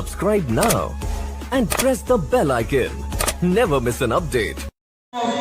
Subscribe now and press the bell icon. Never miss an update.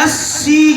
80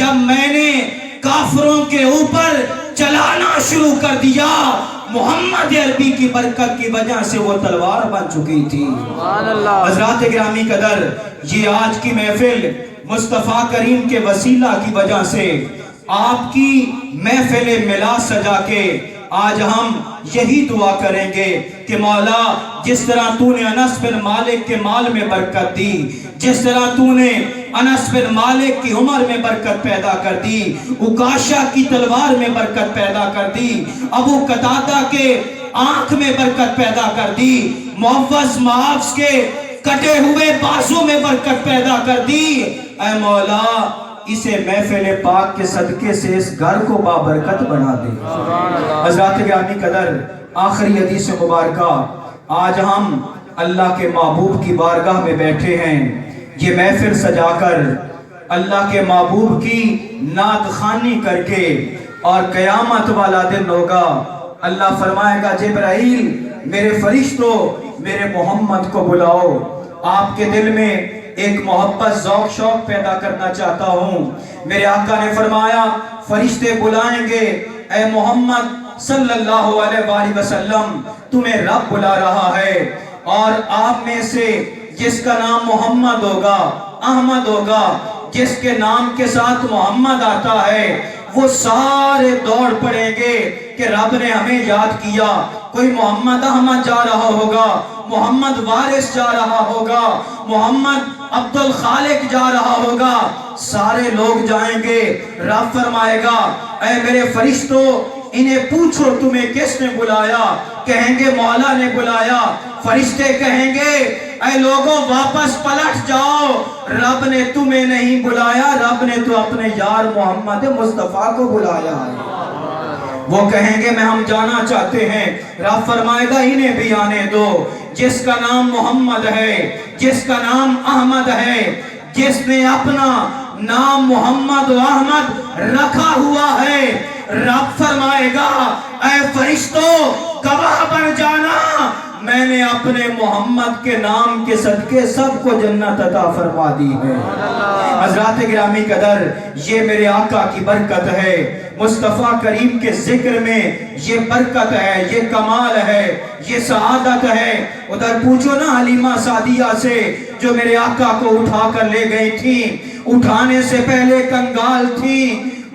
جب میں نے کافروں کے اوپر چلانا شروع کر دیا، محمد عربی کی برکت کی وجہ سے وہ تلوار بن چکی تھی۔ حضرات گرامی قدر، یہ آج کی محفل مصطفیٰ کریم کے وسیلہ کی وجہ سے آپ کی محفل میلاد سجا کے آج ہم یہی دعا کریں گے کہ مولا جس طرح تو نے انس بن مالک کے مال میں برکت دی، جس طرح تو نے انس بن مالک کی عمر میں برکت پیدا کر دی، عکاشہ کی تلوار میں برکت پیدا کر دی، ابو قتادہ کے آنکھ میں برکت پیدا کر دی، معوذ معاذ کے کٹے ہوئے بازو میں برکت پیدا کر دی، اے مولا اسے محفل پاک کے صدقے سے اس گھر کو بابرکت بنا دے۔ حضرات گرامی قدر، آخری حدیث مبارکہ، آج ہم اللہ کے محبوب کی بارگاہ میں بیٹھے ہیں، یہ محفل سجا کر اللہ کے محبوب کی نعت خوانی کر کے، اور قیامت والا دن ہوگا، اللہ فرمائے گا جبرائیل میرے فرشتوں میرے محمد کو بلاؤ، آپ کے دل میں ایک محبت ذوق شوق پیدا کرنا چاہتا ہوں۔ میرے آقا نے فرمایا فرشتے بلائیں گے اے محمد صلی اللہ علیہ وآلہ وسلم تمہیں رب بلا رہا ہے، اور آپ میں سے جس کا نام محمد ہوگا، احمد ہوگا، جس کے نام کے ساتھ محمد آتا ہے، وہ سارے دوڑ پڑیں گے کہ رب نے ہمیں یاد کیا۔ کوئی محمد احمد جا رہا ہوگا، محمد وارث جا رہا ہوگا، محمد عبد الخالق جا رہا ہوگا، سارے لوگ جائیں گے۔ رب فرمائے گا اے میرے فرشتوں انہیں پوچھو تمہیں کس نے بلایا؟ کہیں گے مولا نے بلایا۔ فرشتے کہیں گے اے لوگوں واپس پلٹ جاؤ، رب نے تمہیں نہیں بلایا، رب نے تو اپنے یار محمد مصطفیٰ کو بلایا ہے۔ وہ کہیں گے میں ہم جانا چاہتے ہیں۔ رب فرمائے گا انہیں بھی آنے دو، جس کا نام محمد ہے، جس کا نام احمد ہے، جس نے اپنا نام محمد و احمد رکھا ہوا ہے، رب فرمائے گا اے فرشتوں گواہ بن جانا، میں نے اپنے محمد کے نام کے صدقے سب کو جنت عطا فرما دی ہے۔ حضرات گرامی قدر، یہ میرے آقا کی برکت ہے، مصطفیٰ کریم کے ذکر میں یہ برکت ہے، یہ کمال ہے، یہ سعادت ہے۔ ادھر پوچھو نا حلیمہ سعدیہ سے جو میرے آقا کو اٹھا کر لے گئی تھی، اٹھانے سے پہلے کنگال تھی،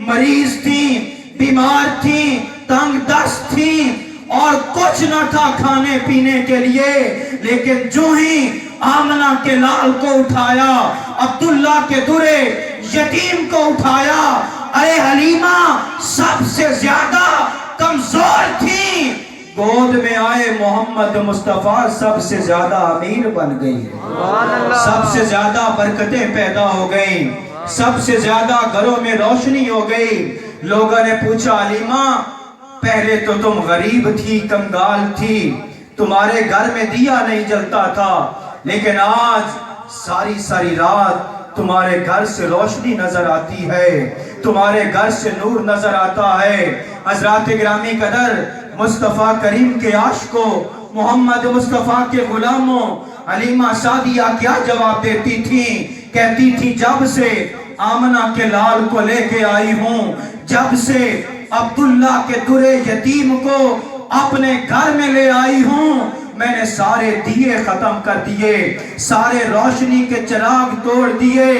مریض تھی، بیمار تھی، تنگ دست تھی، اور کچھ نہ تھا کھانے پینے کے لیے، لیکن جو ہی آمنہ کے لال کو اٹھایا، عبداللہ کے درے یتیم کو اٹھایا، ارے حلیمہ سب سے زیادہ کمزور تھی، گود میں آئے محمد مصطفیٰ سب سے زیادہ امیر بن گئی، سب سے زیادہ برکتیں پیدا ہو گئیں، سب سے زیادہ گھروں میں روشنی ہو گئی۔ لوگوں نے پوچھا حلیمہ پہلے تو تم غریب تھی، کنگال تھی، تمہارے گھر میں دیا نہیں جلتا تھا، لیکن آج ساری ساری رات تمہارے گھر سے روشنی نظر آتی ہے، تمہارے گھر سے نور نظر آتا ہے۔ حضرات گرامی قدر، مصطفیٰ کریم کے عاشقوں، محمد مصطفیٰ کے غلاموں، حلیمہ سعدیہ کیا جواب دیتی تھی؟ کہتی تھی جب سے آمنہ کے لال کو لے کے آئی ہوں، جب سے عبداللہ کے درے یتیم کو اپنے گھر میں لے آئی ہوں، میں نے سارے دیے ختم کر دیے، سارے روشنی کے چراغ توڑ دیے،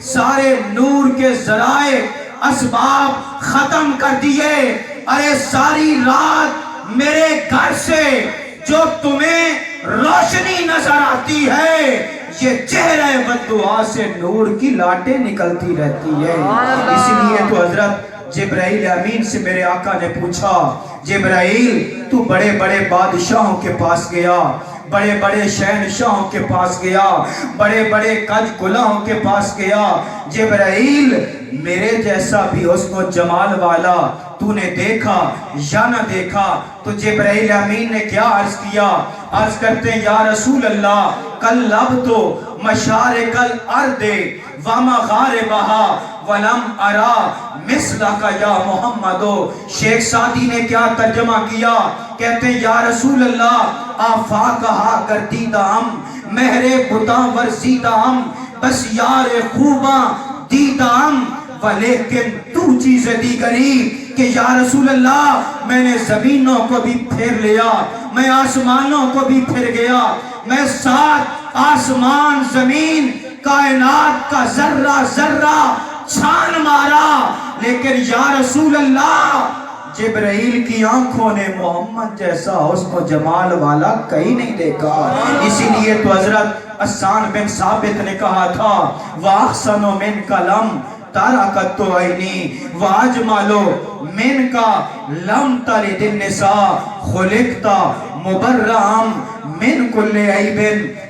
سارے نور کے ذرائع اسباب ختم کر دیے۔ ارے ساری رات میرے گھر سے جو تمہیں روشنی نظر آتی ہے، یہ چہرہ بددعا سے نور کی لاٹیں نکلتی رہتی ہے۔ اس لیے تو حضرت جبرائیل امین سے میرے آقا نے پوچھا جبرائیل تو بڑے بڑے بادشاہوں کے پاس گیا، بڑے بڑے شہنشاہوں کے پاس گیا، بڑے بڑے کج کلاہوں کے پاس گیا، جبرائیل میرے جیسا بھی حسن و جمال والا تو نے دیکھا یا نہ دیکھا؟ تو جبرائیل امین نے کیا عرض کیا؟ عرض کرتے ہیں یا رسول اللہ قلبتو مشارق الارض ومغاربها ولم ارا مثلک یا محمدو۔ شیخ سعدی نے کیا ترجمہ کیا؟ کہتے ہیں یا رسول اللہ آفاقہا گردیدہ ہم، مہر بتاں ورزیدہ ہم، بس یار خوباں دیدہ ہم، ولیکن تو چیزیں دیگری کہ یا رسول اللہ میں نے زمینوں کو بھی پھیر لیا، میں آسمانوں کو بھی پھر گیا، میں سات آسمان زمین کائنات کا ذرہ ذرہ چھان مارا، لیکن یا رسول اللہ جبرائیل کی آنکھوں نے محمد جیسا حسن و جمال والا کہیں نہیں دیکھا۔ اسی لیے تو حضرت حسان بن ثابت نے کہا تھا وَأَحْسَنُ مِنْكَ لَمْ تَرَكَتُ عَيْنِي وَأَجْمَلُ مِنْكَ لَمْ تَلِدِ النِّسَاء خُلِقْتَ مُبَرَّأً مِنْ كُلِّ عَيْبٍ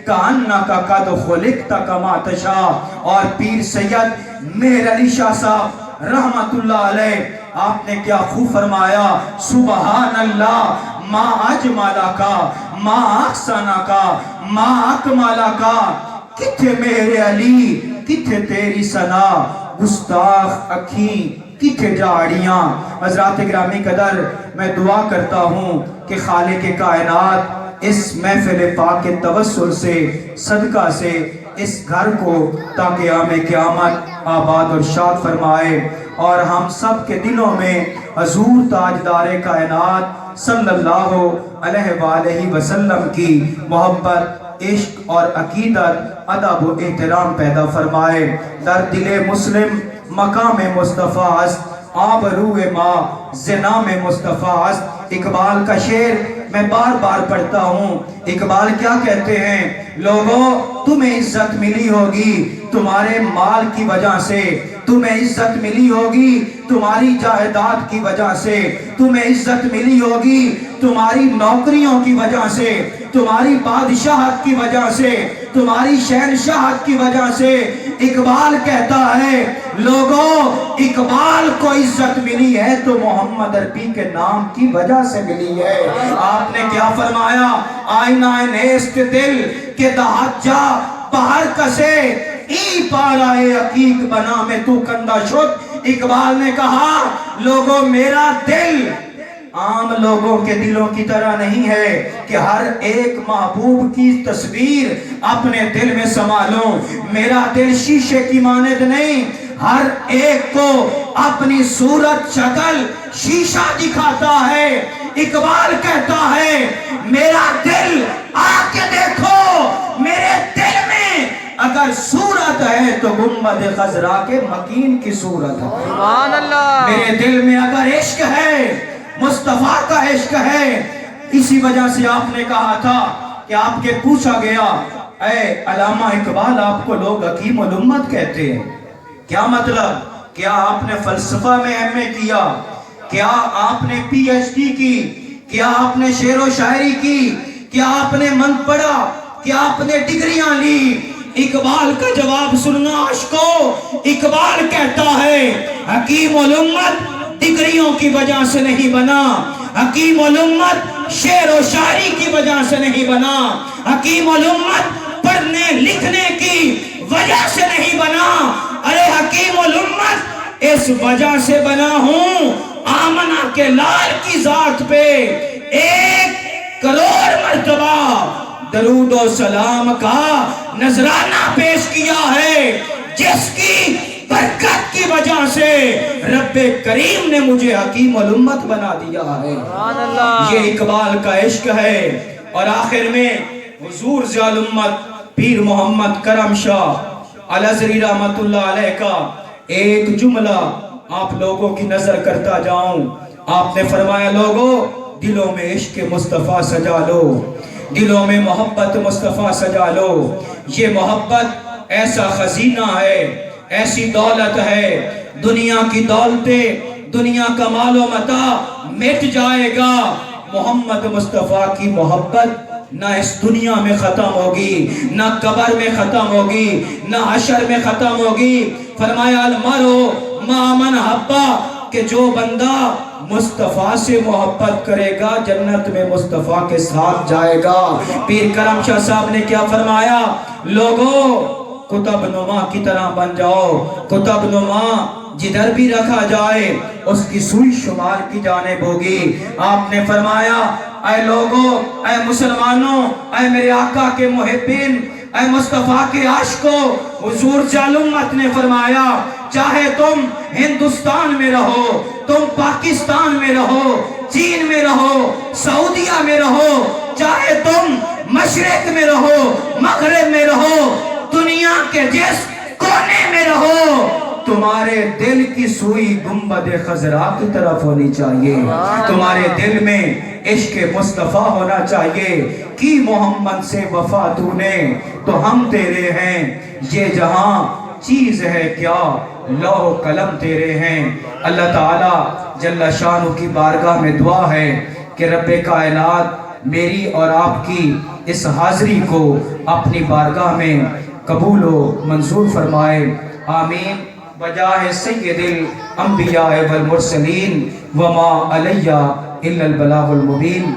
كَأَنَّكَ قَدْ خُلِقْتَ كَمَا تَشَاءُ۔ اور پیر سید مہر علی شاہ صاحب رحمت اللہ علیہ آپ نے کیا خوب فرمایا سبحان اللہ ما اجمالا کا ما احسنا کا ما اکمالا کا، کتھے میرے علی کتھے تیری ثنا، گستاخ اکھیں کتھے جاڑیاں۔ حضرات گرامی قدر میں دعا کرتا ہوں کہ خالق کائنات اس محفل پاک کے توسل سے صدقہ سے اس گھر کو تا قیام قیامت آباد اور شاد فرمائے، اور ہم سب کے دلوں میں حضور تاجدار کائنات صلی اللہ علیہ وآلہ وسلم کی محبت، عشق اور عقیدت، ادب و احترام پیدا فرمائے۔ در دل مسلم مقام مصطفیٰ است، آبرو ماں زنام مصطفیٰ است۔ اقبال کا شعر میں بار بار پڑھتا ہوں۔ اقبال کیا کہتے ہیں؟ لوگوں تمہیں عزت ملی ہوگی تمہارے مال کی وجہ سے، تمہیں عزت ملی ہوگی تمہاری جائیداد کی وجہ سے، تمہیں عزت ملی ہوگی تمہاری نوکریوں کی وجہ سے، تمہاری بادشاہت کی وجہ سے، تمہاری شہنشاہت کی وجہ سے۔ اقبال کہتا ہے لوگوں اقبال کو عزت ملی ہے تو محمد عربی کے نام کی وجہ سے ملی ہے۔ آپ نے کیا فرمایا؟ آئینہ نیست دل کے دہت جا باہر کسے، ای پارائے عقیق بنا میں تو کندہ شد۔ اقبال نے کہا لوگوں میرا دل عام لوگوں کے دلوں کی طرح نہیں ہے کہ ہر ایک محبوب کی تصویر اپنے دل میں سنبھالوں۔ میرا دل شیشے کی مانند نہیں، ہر ایک کو اپنی صورت شکل شیشہ دکھاتا ہے۔ اقبال کہتا ہے میرا دل آ کے دیکھو، میرے دل میں اگر صورت ہے تو گنبد خضرا کے مکین کی صورت ہے۔ سبحان اللہ۔ میرے دل میں اگر عشق ہے، مصطفیٰ کا عشق ہے، اسی وجہ سے آپ نے کہا تھا کہ آپ کے پوچھا گیا اے علامہ اقبال آپ کو لوگ حکیم الامت کہتے ہیں، کیا مطلب؟ کیا آپ نے فلسفہ میں ایم اے کیا؟ کیا آپ نے پی ایچ ڈی کی؟ کیا آپ نے شعر و شاعری کی؟ کیا آپ نے منت پڑھا؟ کیا آپ نے ڈگریاں لی؟ اقبال کا جواب سننا عاشقوں، اقبال کہتا ہے حکیم الامت ڈگریوں کی وجہ سے نہیں بنا، حکیم الامت شعر و شاعری کی وجہ سے نہیں بنا، حکیم الامت پڑھنے لکھنے کی وجہ سے نہیں بنا، ارے حکیم الامت اس وجہ سے بنا ہوں آمنہ کے لال کی ذات پہ 1,000,000,000 مرتبہ درود و سلام کا نذرانہ پیش کیا ہے، جس کی برکت کی وجہ سے رب کریم نے مجھے حکیم الامت بنا دیا ہے۔ یہ اقبال کا عشق ہے۔ اور آخر میں حضور ضیاء الامت پیر محمد کرم شاہ الازہری رحمت اللہ علیہ کا ایک جملہ آپ لوگوں کی نظر کرتا جاؤں۔ آپ نے فرمایا لوگوں دلوں میں عشق مصطفیٰ سجا لو، دلوں میں محبت مصطفیٰ سجا لو۔ یہ محبت ایسا خزینہ ہے، ایسی دولت ہے، دنیا کی دولتیں، دنیا کا مال و متاع مٹ جائے گا، محمد مصطفیٰ کی محبت نہ اس دنیا میں ختم ہوگی، نہ قبر میں ختم ہوگی، نہ حشر میں ختم ہوگی۔ فرمایا المرء مع من احب، کہ جو بندہ مصطفیٰ سے محبت کرے گا جنت میں مصطفیٰ کے ساتھ جائے گا۔ پیر کرم شاہ صاحب نے کیا فرمایا؟ لوگوں کتب نما کی طرح بن جاؤ، کتب نما جدھر بھی رکھا جائے اس کی سوئی شمال کی جانب ہوگی۔ آپ نے فرمایا اے لوگوں، اے مسلمانوں، اے میرے آقا کے محبین، اے مصطفیٰ کے عاشقوں، حضور ضیاء الامت نے فرمایا چاہے تم ہندوستان میں رہو، تم پاکستان میں رہو، چین میں رہو، سعودیہ میں رہو، چاہے تم مشرق میں رہو، مغرب میں رہو، دنیا کے جس کونے میں رہو، تمہارے دل کی سوئی گنبد خضرا کی طرف ہونی چاہیے، تمہارے دل میں عشق مصطفیٰ ہونا چاہیے کہ محمد سے وفا تو نے تو ہم تیرے ہیں، یہ جہاں چیز ہے کیا لوح و قلم تیرے ہیں۔ اللہ تعالیٰ جل شانہ کی بارگاہ میں دعا ہے کہ رب کائنات میری اور آپ کی اس حاضری کو اپنی بارگاہ میں قبول و منظور فرمائے، آمین۔ بجاہ سید الانبیاء والمرسلین وما علیہ الا البلاغ المبین۔